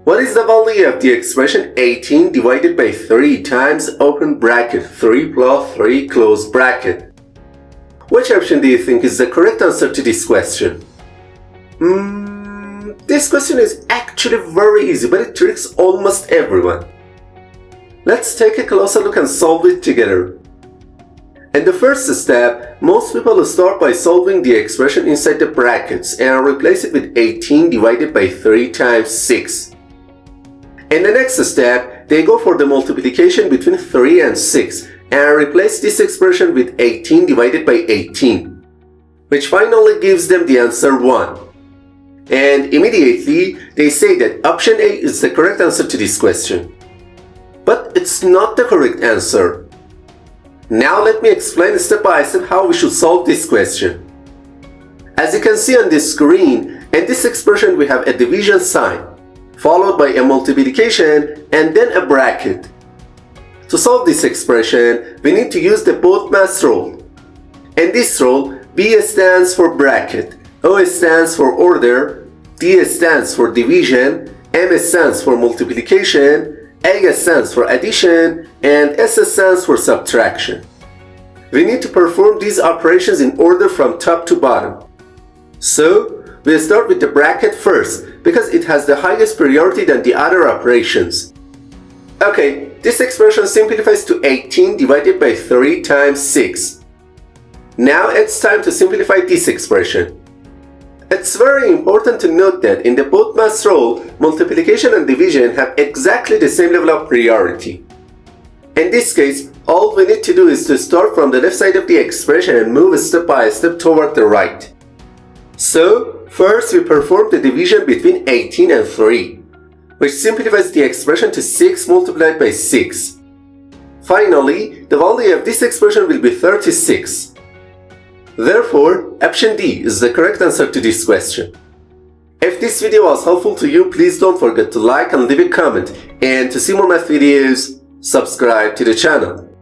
What is the value of the expression 18 divided by 3 times open bracket 3 plus 3 close bracket? Which option do you think is the correct answer to this question? This question is actually very easy, but it tricks almost everyone. Let's take a closer look and solve it together. In the first step, most people start by solving the expression inside the brackets and replace it with 18 divided by 3 times 6. In the next step, they go for the multiplication between 3 and 6 and replace this expression with 18 divided by 18, which finally gives them the answer 1. And immediately, they say that option A is the correct answer to this question. But it's not the correct answer. Now let me explain step by step how we should solve this question. As you can see on this screen, in this expression we have a division sign, followed by a multiplication and then a bracket. To solve this expression, we need to use the BODMAS rule. In this rule, B stands for bracket, O stands for order, D stands for division, M stands for multiplication, A stands for addition, and S stands for subtraction. We need to perform these operations in order from top to bottom. So, we'll start with the bracket first, because it has the highest priority than the other operations. Okay, this expression simplifies to 18 divided by 3 times 6. Now it's time to simplify this expression. It's very important to note that in the BODMAS rule, multiplication and division have exactly the same level of priority. In this case, all we need to do is to start from the left side of the expression and move step by step toward the right. So, first we perform the division between 18 and 3, which simplifies the expression to 6 multiplied by 6. Finally, the value of this expression will be 36. Therefore, option D is the correct answer to this question. If this video was helpful to you, please don't forget to like and leave a comment, and to see more math videos, subscribe to the channel.